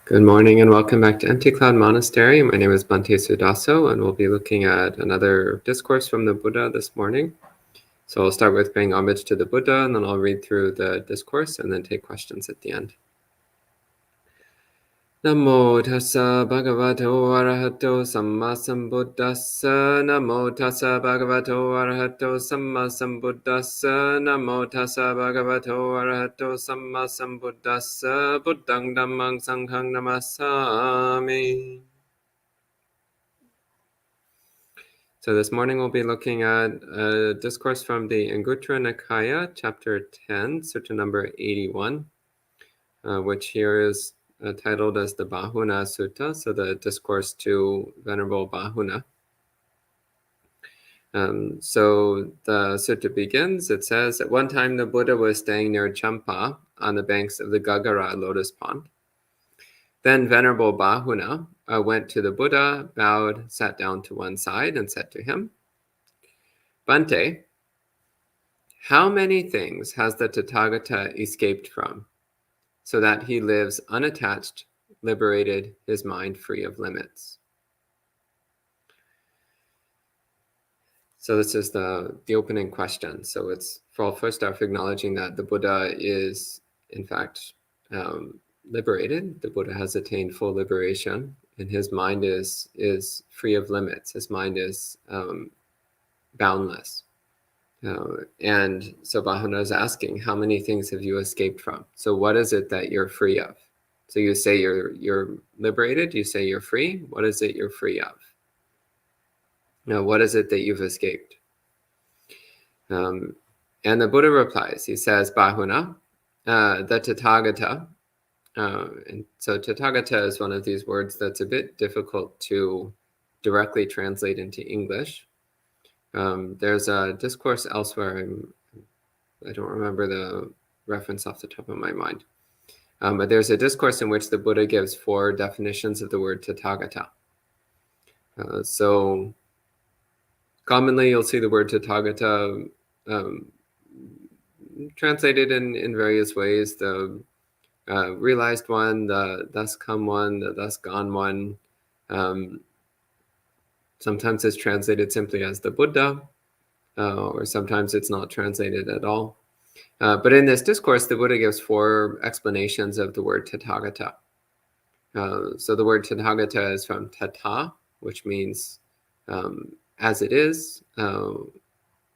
Good morning and welcome back to Empty Cloud Monastery. My name is Bhante Suddhāso and we'll be looking at another discourse from the Buddha this morning. So I'll start with paying homage to the Buddha and then I'll read through the discourse and then take questions at the end. Namo tassa bhagavato arahato samma sambuddhassa. Namo tassa bhagavato arahato samma sambuddhassa. Namo tassa bhagavato arahato samma sambuddhassa. Buddhang dhammang sanghang namassami. So this morning we'll be looking at a discourse from the Anguttara Nikaya, chapter 10, sutta number 81, which here is titled as the Bāhuna Sutta, so the discourse to Venerable Bāhuna. So the sutta begins, it says, at one time the Buddha was staying near Champa on the banks of the Gagara lotus pond. Then Venerable Bāhuna went to the Buddha, bowed, sat down to one side, and said to him, Bhante, how many things has the Tathagata escaped from, so that he lives unattached, liberated, his mind free of limits? So this is the opening question. So it's first off acknowledging that the Buddha is, in fact, liberated. The Buddha has attained full liberation, and his mind is free of limits. His mind is boundless. And so Bāhuna is asking, how many things have you escaped from? So what is it that you're free of? So you say you're liberated, you say you're free. What is it you're free of? Now, what is it that you've escaped? And the Buddha replies, he says, Bāhuna, the Tathagata, and so Tathagata is one of these words that's a bit difficult to directly translate into English. There's a discourse elsewhere, I don't remember the reference off the top of my mind, but there's a discourse in which the Buddha gives 4 definitions of the word Tathagata. So commonly you'll see the word Tathagata translated in various ways, the realized one, the thus come one, the thus gone one. Sometimes it's translated simply as the Buddha, or sometimes it's not translated at all. But in this discourse, the Buddha gives 4 explanations of the word Tathagata. So the word Tathagata is from Tatha, which means as it is,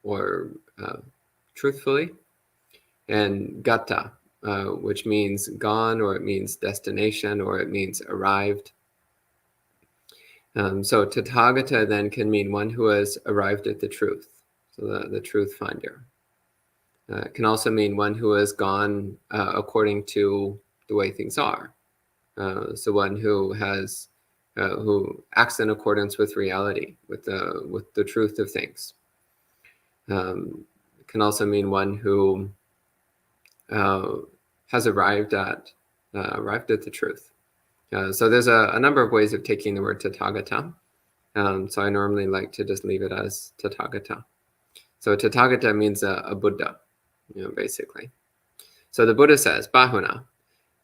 or truthfully, and Gata, which means gone, or it means destination, or it means arrived. So Tathagata then can mean one who has arrived at the truth, so the truth finder. It can also mean one who has gone according to the way things are. So one who has who acts in accordance with reality, with the truth of things. It can also mean one who has arrived at the truth. So there's a number of ways of taking the word Tathagata. So I normally like to just leave it as Tathagata. So Tathagata means a Buddha, basically. So the Buddha says, Bāhuna,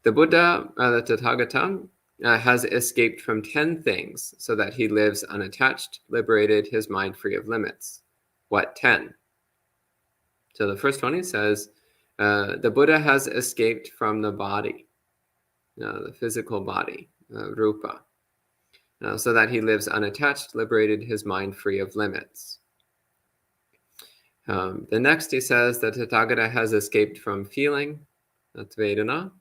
the Buddha, the Tathagata, has escaped from 10 things so that he lives unattached, liberated, his mind free of limits. What 10? So the first one, he says, the Buddha has escaped from the body, the physical body, rupa, so that he lives unattached, liberated, his mind free of limits. The next, he says that Tathagata has escaped from feeling, that's Vedana.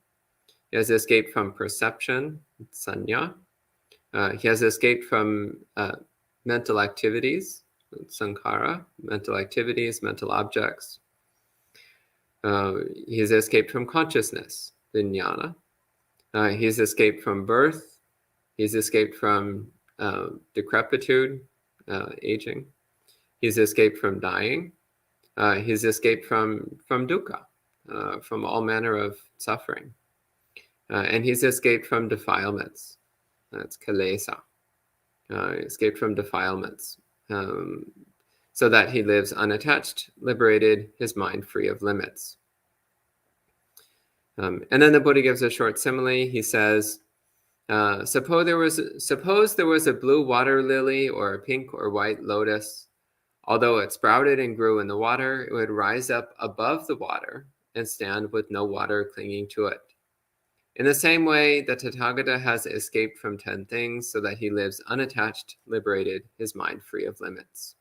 He has escaped from perception, Sanya. He has escaped from mental activities, Sankara, mental activities, mental objects. He has escaped from consciousness, Vyana. He's escaped from birth. He's escaped from decrepitude, aging. He's escaped from dying. He's escaped from Dukka, from all manner of suffering. And he's escaped from defilements. That's Kilesa. Escaped from defilements. So that he lives unattached, liberated, his mind free of limits. And then the Buddha gives a short simile. He says, suppose there was a blue water lily or a pink or white lotus. Although it sprouted and grew in the water, it would rise up above the water and stand with no water clinging to it. In the same way, the Tathagata has escaped from 10 things so that he lives unattached, liberated, his mind free of limits.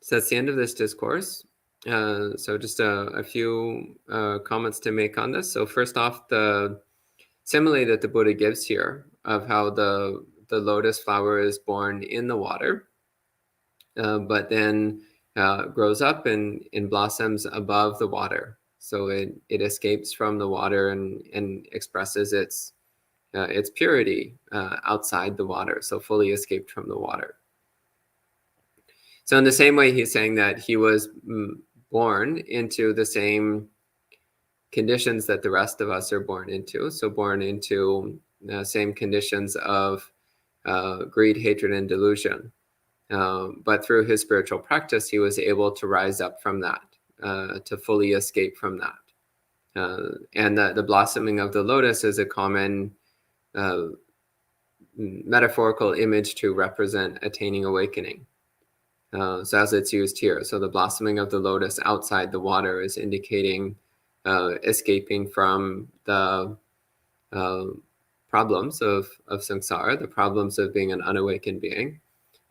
So that's the end of this discourse. So just a few comments to make on this. So first off, the simile that the Buddha gives here of how the lotus flower is born in the water, but then grows up and blossoms above the water. So it escapes from the water and expresses its purity outside the water, so fully escaped from the water. So in the same way, he's saying that he was born into the same conditions that the rest of us are born into. So born into the same conditions of greed, hatred, and delusion. But through his spiritual practice, he was able to rise up from that, to fully escape from that. And the blossoming of the lotus is a common metaphorical image to represent attaining awakening. So as it's used here, so the blossoming of the lotus outside the water is indicating escaping from the problems of samsara, the problems of being an unawakened being,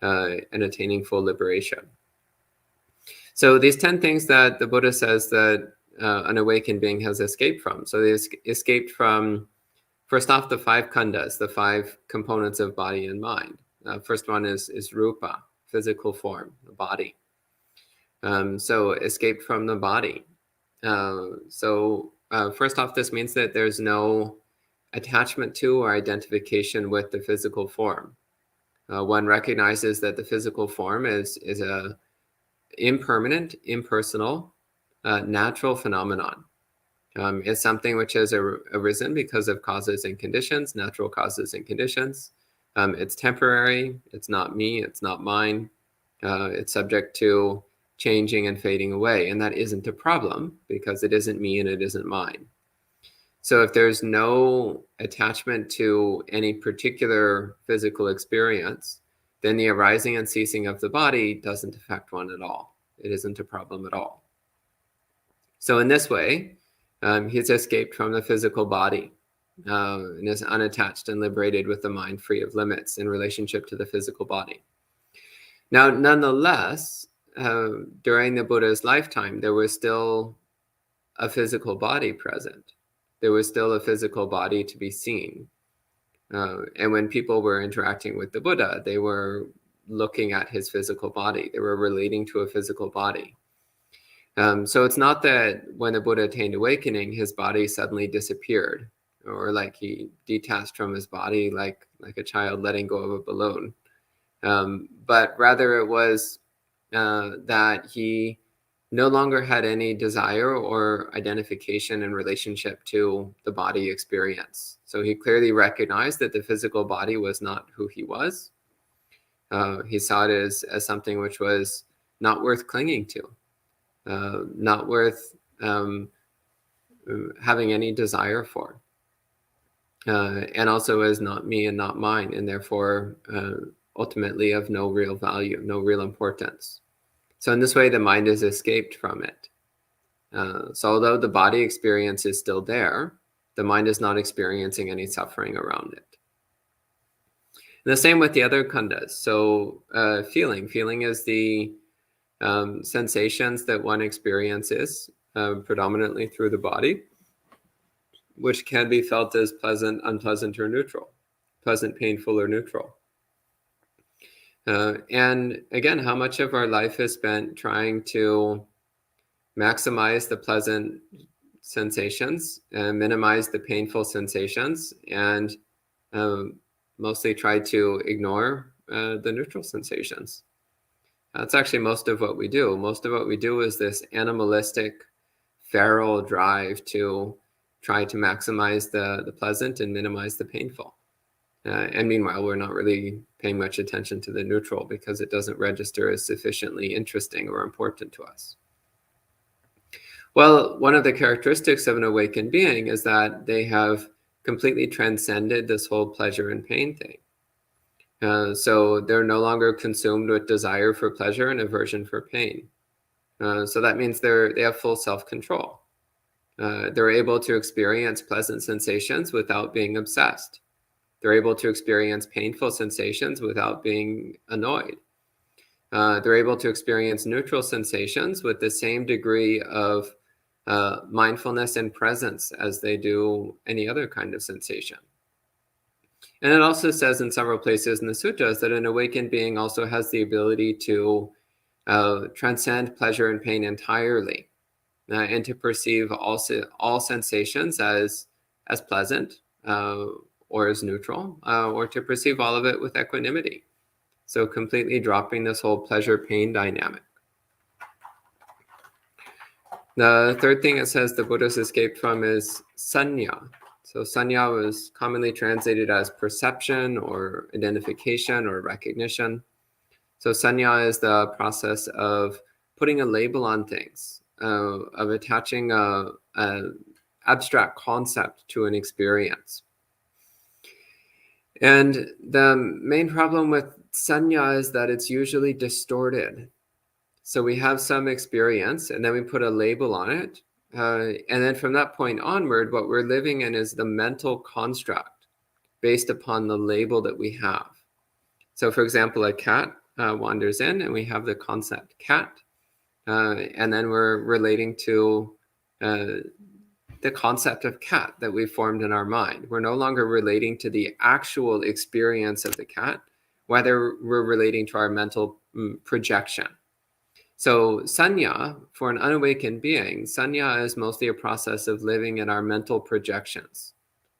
and attaining full liberation. So these 10 things that the Buddha says that an awakened being has escaped from. So they escaped from, first off, the 5 khandhas, the 5 components of body and mind. First one is rupa, physical form, the body. So escaped from the body. First off, this means that there's no attachment to or identification with the physical form. One recognizes that the physical form is a impermanent, impersonal, natural phenomenon. It's something which has arisen because of causes and conditions, natural causes and conditions. It's temporary. It's not me. It's not mine. It's subject to changing and fading away. And that isn't a problem because it isn't me and it isn't mine. So if there's no attachment to any particular physical experience, then the arising and ceasing of the body doesn't affect one at all. It isn't a problem at all. So in this way, he's escaped from the physical body and is unattached and liberated with the mind free of limits in relationship to the physical body. Now, nonetheless, during the Buddha's lifetime, there was still a physical body present. There was still a physical body to be seen. And when people were interacting with the Buddha, they were looking at his physical body. They were relating to a physical body. So it's not that when the Buddha attained awakening, his body suddenly disappeared, or like he detached from his body like a child letting go of a balloon. But rather it was that he no longer had any desire or identification in relationship to the body experience. So he clearly recognized that the physical body was not who he was. He saw it as something which was not worth clinging to, not worth having any desire for, and also as not me and not mine, and therefore ultimately of no real value, no real importance. So in this way, the mind is escaped from it. So although the body experience is still there, the mind is not experiencing any suffering around it. And the same with the other khandhas. So feeling is the sensations that one experiences predominantly through the body, which can be felt as pleasant, unpleasant, or neutral, pleasant, painful, or neutral. And again, how much of our life is spent trying to maximize the pleasant sensations and minimize the painful sensations, and mostly try to ignore the neutral sensations. That's actually most of what we do. Most of what we do is this animalistic, feral drive to try to maximize the pleasant and minimize the painful. And meanwhile, we're not really paying much attention to the neutral because it doesn't register as sufficiently interesting or important to us. Well, one of the characteristics of an awakened being is that they have completely transcended this whole pleasure and pain thing. So they're no longer consumed with desire for pleasure and aversion for pain. So that means they have full self-control. They're able to experience pleasant sensations without being obsessed. They're able to experience painful sensations without being annoyed. They're able to experience neutral sensations with the same degree of mindfulness and presence as they do any other kind of sensation. And it also says in several places in the suttas that an awakened being also has the ability to transcend pleasure and pain entirely, and to perceive all sensations as pleasant or as neutral, or to perceive all of it with equanimity. So completely dropping this whole pleasure-pain dynamic. The third thing it says the Buddha's escaped from is sanya. So sanya was commonly translated as perception or identification or recognition. So sanya is the process of putting a label on things, of attaching a abstract concept to an experience. And the main problem with sanya is that it's usually distorted. So we have some experience and then we put a label on it. And then from that point onward, what we're living in is the mental construct based upon the label that we have. So for example, a cat wanders in and we have the concept cat. And then we're relating to the concept of cat that we formed in our mind. We're no longer relating to the actual experience of the cat, whether we're relating to our mental projection. So sanya, for an unawakened being, sanya is mostly a process of living in our mental projections,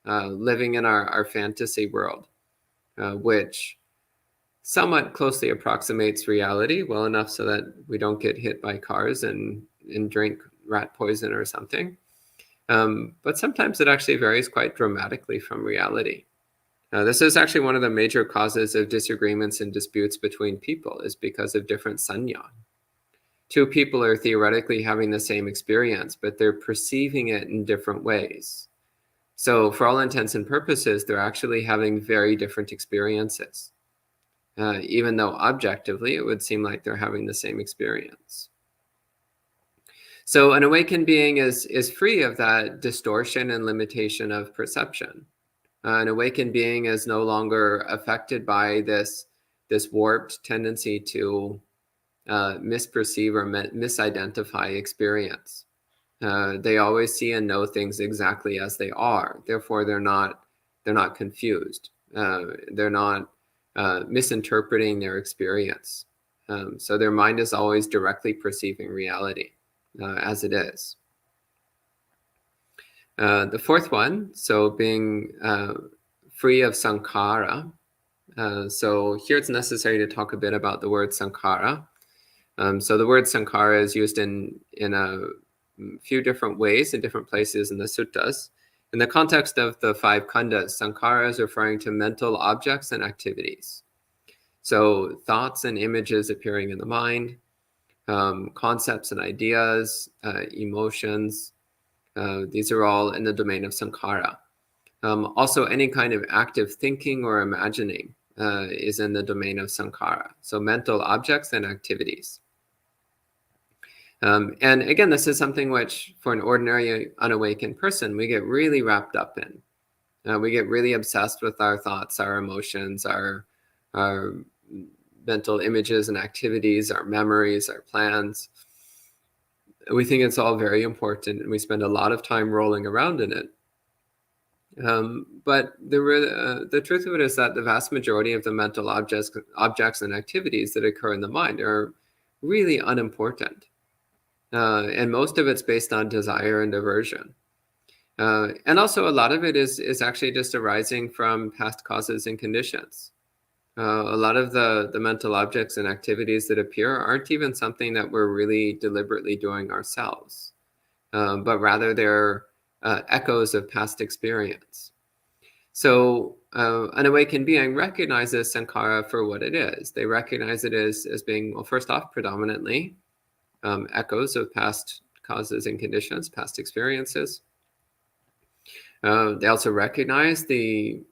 living in our fantasy world, which somewhat closely approximates reality, well enough so that we don't get hit by cars and drink rat poison or something. But sometimes it actually varies quite dramatically from reality. This is actually one of the major causes of disagreements and disputes between people, is because of different sanya. Two people are theoretically having the same experience, but they're perceiving it in different ways. So for all intents and purposes, they're actually having very different experiences, even though objectively it would seem like they're having the same experience. So an awakened being is free of that distortion and limitation of perception. An awakened being is no longer affected by this warped tendency to misperceive or misidentify experience. They always see and know things exactly as they are. Therefore, they're not confused. They're not misinterpreting their experience. So their mind is always directly perceiving reality as it is. The fourth one, so being free of Sankara. So here it's necessary to talk a bit about the word Sankara. So the word Sankara is used in a few different ways in different places in the suttas. In the context of the five khandhas, Sankara is referring to mental objects and activities. So thoughts and images appearing in the mind, concepts and ideas, emotions, these are all in the domain of Sankara. Also, any kind of active thinking or imagining is in the domain of Sankara. So mental objects and activities. And again, this is something which, for an ordinary unawakened person, we get really wrapped up in. We get really obsessed with our thoughts, our emotions, our mental images and activities, our memories, our plans. We think it's all very important, and we spend a lot of time rolling around in it. But the truth of it is that the vast majority of the mental objects and activities that occur in the mind are really unimportant. And most of it's based on desire and aversion. And also a lot of it is actually just arising from past causes and conditions. A lot of the mental objects and activities that appear aren't even something that we're really deliberately doing ourselves, but rather they're echoes of past experience. So an awakened being recognizes Sankara for what it is. They recognize it as being, well, first off, predominantly echoes of past causes and conditions, past experiences. They also recognize the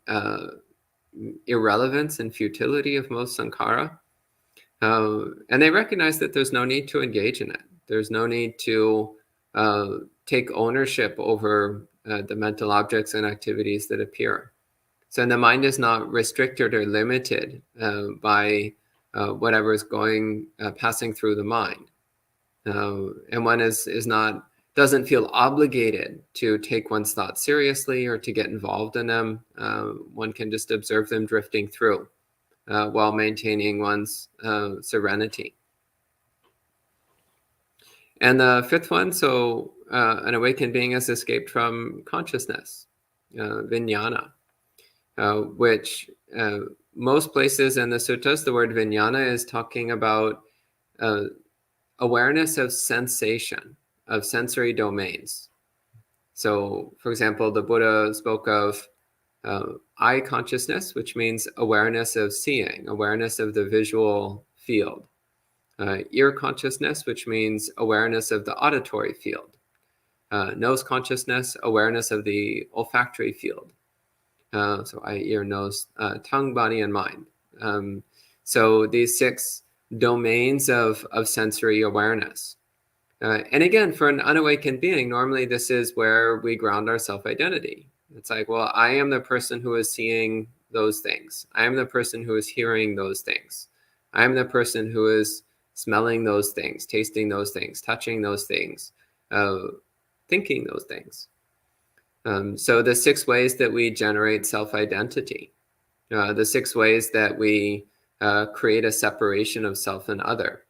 irrelevance and futility of most Sankara. And they recognize that there's no need to engage in it. There's no need to take ownership over the mental objects and activities that appear. So the mind is not restricted or limited by whatever is passing through the mind. And one doesn't feel obligated to take one's thoughts seriously or to get involved in them. One can just observe them drifting through while maintaining one's serenity. And the fifth one, so an awakened being has escaped from consciousness, Vyana, which most places in the suttas, the word Vyana is talking about awareness of sensation, of sensory domains. So, for example, the Buddha spoke of eye consciousness, which means awareness of seeing, awareness of the visual field. Ear consciousness, which means awareness of the auditory field. Nose consciousness, awareness of the olfactory field. So eye, ear, nose, tongue, body, and mind. So these 6 domains of sensory awareness. And again, for an unawakened being, normally this is where we ground our self-identity. It's like, well, I am the person who is seeing those things. I am the person who is hearing those things. I am the person who is smelling those things, tasting those things, touching those things, thinking those things. So the 6 ways that we generate self-identity, the 6 ways that we create a separation of self and other,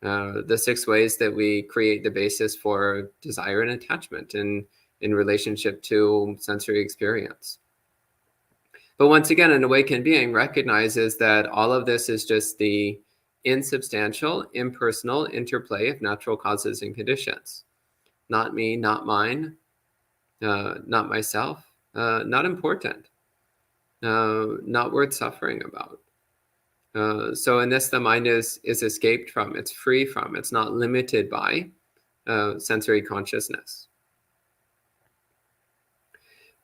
the 6 ways that we create the basis for desire and attachment in relationship to sensory experience. But once again, an awakened being recognizes that all of this is just the insubstantial, impersonal interplay of natural causes and conditions. Not me, not mine, not myself, not important, not worth suffering about. So in this, the mind is escaped from, it's free from, it's not limited by sensory consciousness.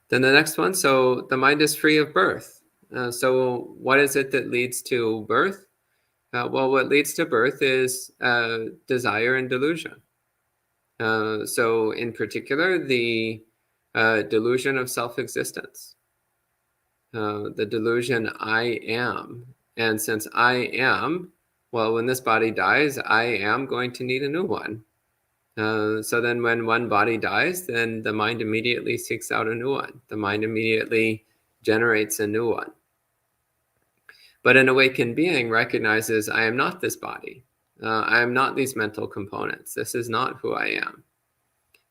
Then the next one, so the mind is free of birth. So what is it that leads to birth? Well, what leads to birth is desire and delusion. So in particular, the delusion of self-existence, the delusion I am. And since I am, well, when this body dies, I am going to need a new one. So then when one body dies, then the mind immediately seeks out a new one. The mind immediately generates a new one. But an awakened being recognizes, I am not this body. I am not these mental components. This is not who I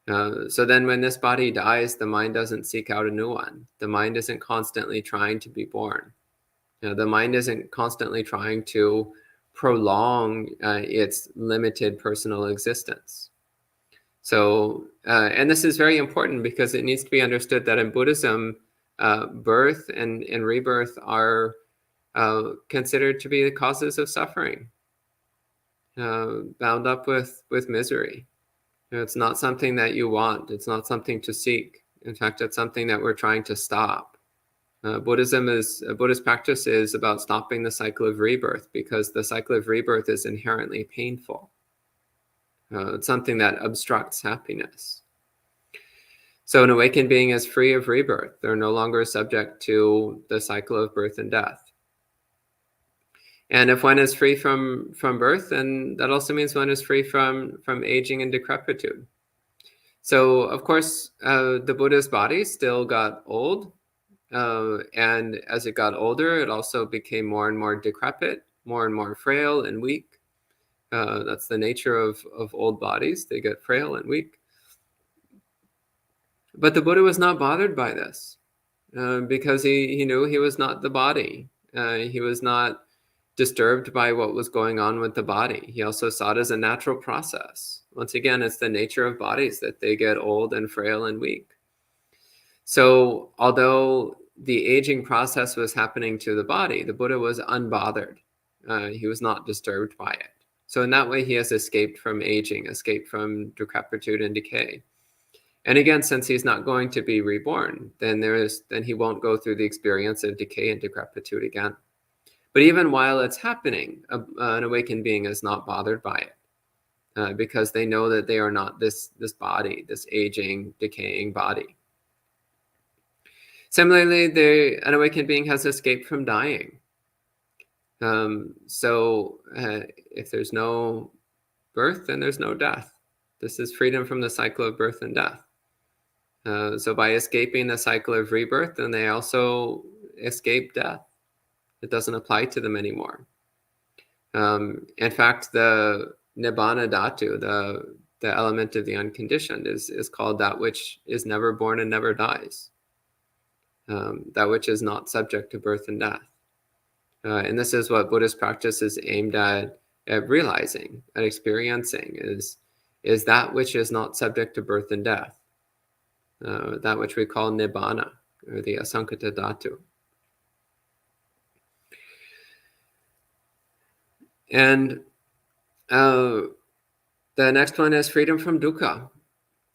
am. So then when this body dies, the mind doesn't seek out a new one. The mind isn't constantly trying to be born. The mind isn't constantly trying to prolong its limited personal existence. So, and this is very important because it needs to be understood that in Buddhism, birth and rebirth are considered to be the causes of suffering, bound up with misery. It's not something that you want. It's not something to seek. In fact, it's something that we're trying to stop. Buddhist practice is about stopping the cycle of rebirth because the cycle of rebirth is inherently painful. It's something that obstructs happiness. So an awakened being is free of rebirth. They're no longer subject to the cycle of birth and death. And if one is free from birth, then that also means one is free from aging and decrepitude. So, of course, the Buddha's body still got old. And as it got older, it also became more and more decrepit, more and more frail and weak. That's the nature of old bodies. They get frail and weak. But the Buddha was not bothered by this because he knew he was not the body. He was not disturbed by what was going on with the body. He also saw it as a natural process. Once again, it's the nature of bodies that they get old and frail and weak. So although the aging process was happening to the body, the Buddha was unbothered. He was not disturbed by it. So in that way, he has escaped from aging, escaped from decrepitude and decay. And again, since he's not going to be reborn, then he won't go through the experience of decay and decrepitude again. But even while it's happening, an awakened being is not bothered by it, because they know that they are not this body, this aging, decaying body. Similarly, an awakened being has escaped from dying. So if there's no birth, then there's no death. This is freedom from the cycle of birth and death. So by escaping the cycle of rebirth, then they also escape death. It doesn't apply to them anymore. In fact, the Nibbana Dhatu, the element of the unconditioned, is called that which is never born and never dies. That which is not subject to birth and death. And this is what Buddhist practice is aimed at realizing, at experiencing, is that which is not subject to birth and death. That which we call Nibbana, or the Asankata Dhatu. And the next one is freedom from dukkha.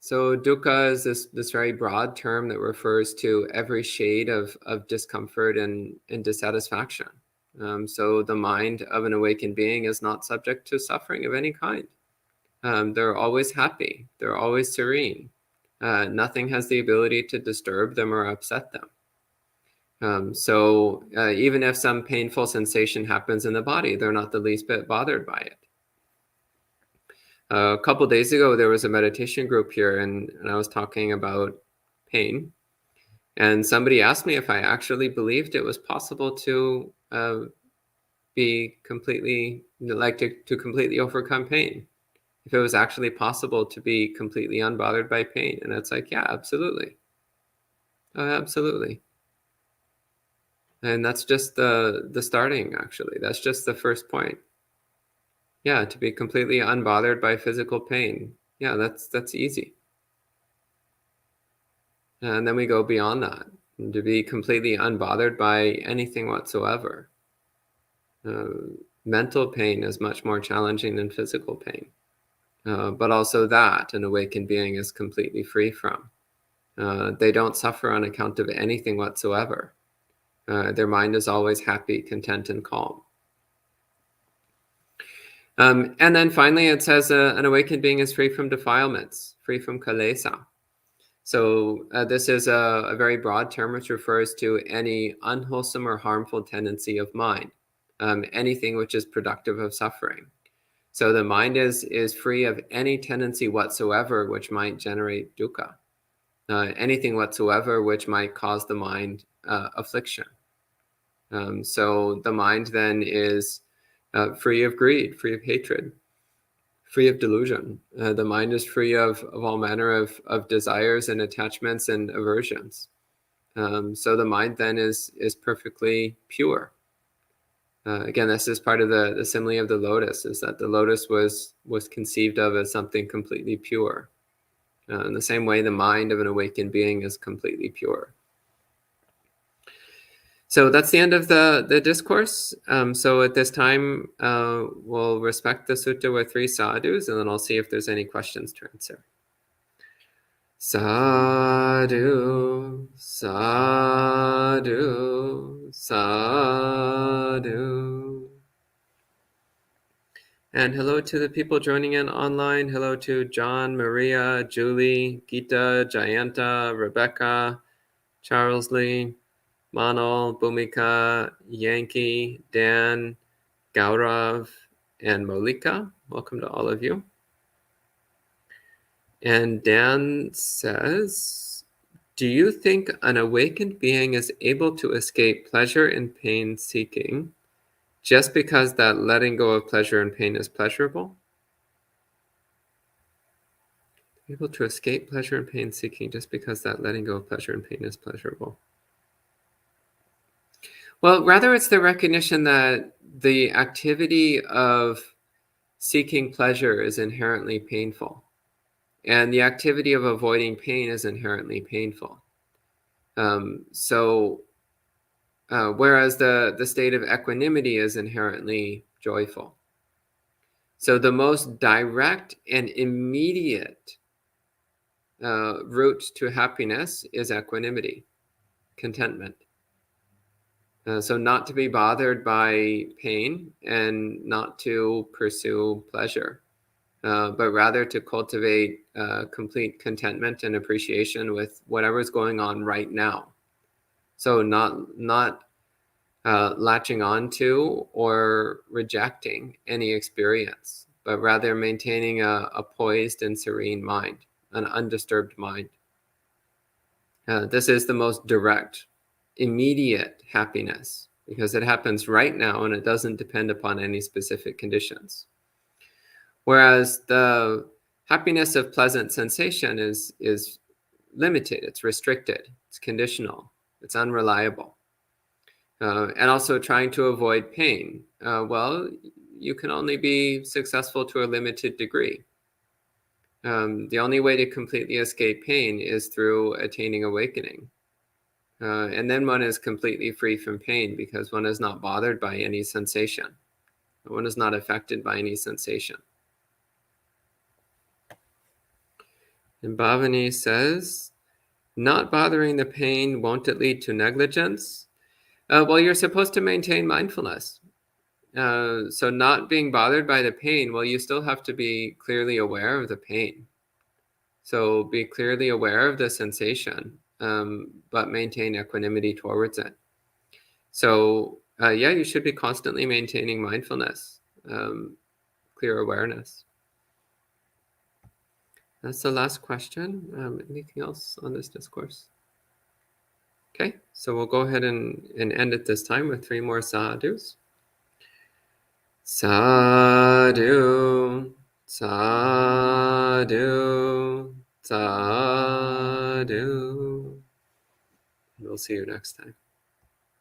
So dukkha is this very broad term that refers to every shade of discomfort and dissatisfaction. So the mind of an awakened being is not subject to suffering of any kind. They're always happy. They're always serene. Nothing has the ability to disturb them or upset them. So even if some painful sensation happens in the body, they're not the least bit bothered by it. A couple days ago, there was a meditation group here, and I was talking about pain. And somebody asked me if I actually believed it was possible to be completely, to completely overcome pain. If it was actually possible to be completely unbothered by pain. And it's like, yeah, absolutely. Absolutely. And that's just the starting, actually. That's just the first point. Yeah, to be completely unbothered by physical pain. Yeah, that's easy. And then we go beyond that, and to be completely unbothered by anything whatsoever. Mental pain is much more challenging than physical pain. But also that an awakened being is completely free from. They don't suffer on account of anything whatsoever. Their mind is always happy, content, and calm. And then finally, it says an awakened being is free from defilements, free from kilesa. So this is a very broad term which refers to any unwholesome or harmful tendency of mind, anything which is productive of suffering. So the mind is free of any tendency whatsoever which might generate dukkha, anything whatsoever which might cause the mind affliction. So the mind then is free of greed, free of hatred, free of delusion. The mind is free of all manner of desires and attachments and aversions. So the mind then is perfectly pure. Again, this is part of the simile of the lotus, is that the lotus was conceived of as something completely pure. In the same way, the mind of an awakened being is completely pure. So that's the end of the discourse. So at this time, we'll respect the sutta with 3 sadhus, and then I'll see if there's any questions to answer. Sadhu, sadhu, sadhu. And hello to the people joining in online. Hello to John, Maria, Julie, Gita, Jayanta, Rebecca, Charles Lee, Manal, Bhumika, Yankee, Dan, Gaurav, and Molika. Welcome to all of you. And Dan says, do you think an awakened being is able to escape pleasure and pain seeking just because that letting go of pleasure and pain is pleasurable? Able to escape pleasure and pain seeking just because that letting go of pleasure and pain is pleasurable. Well, rather it's the recognition that the activity of seeking pleasure is inherently painful. And the activity of avoiding pain is inherently painful. Whereas the state of equanimity is inherently joyful. So the most direct and immediate route to happiness is equanimity, contentment. So not to be bothered by pain and not to pursue pleasure, but rather to cultivate complete contentment and appreciation with whatever's going on right now. So not latching on to or rejecting any experience, but rather maintaining a poised and serene mind, an undisturbed mind. This is the most direct, immediate happiness because it happens right now and it doesn't depend upon any specific conditions. Whereas the happiness of pleasant sensation is limited, it's restricted, it's conditional, it's unreliable. And also trying to avoid pain. Well, you can only be successful to a limited degree. The only way to completely escape pain is through attaining awakening. And then one is completely free from pain because one is not bothered by any sensation. One is not affected by any sensation. And Bhavani says, not bothering the pain, won't it lead to negligence? Well, you're supposed to maintain mindfulness. So not being bothered by the pain, well, you still have to be clearly aware of the pain. So be clearly aware of the sensation, but maintain equanimity towards it. So yeah, you should be constantly maintaining mindfulness, clear awareness. That's the last question. Anything else on this discourse? Okay, so we'll go ahead and end it this time with 3 more sadhus. Sadhu, sadhu, sadhu. We'll see you next time.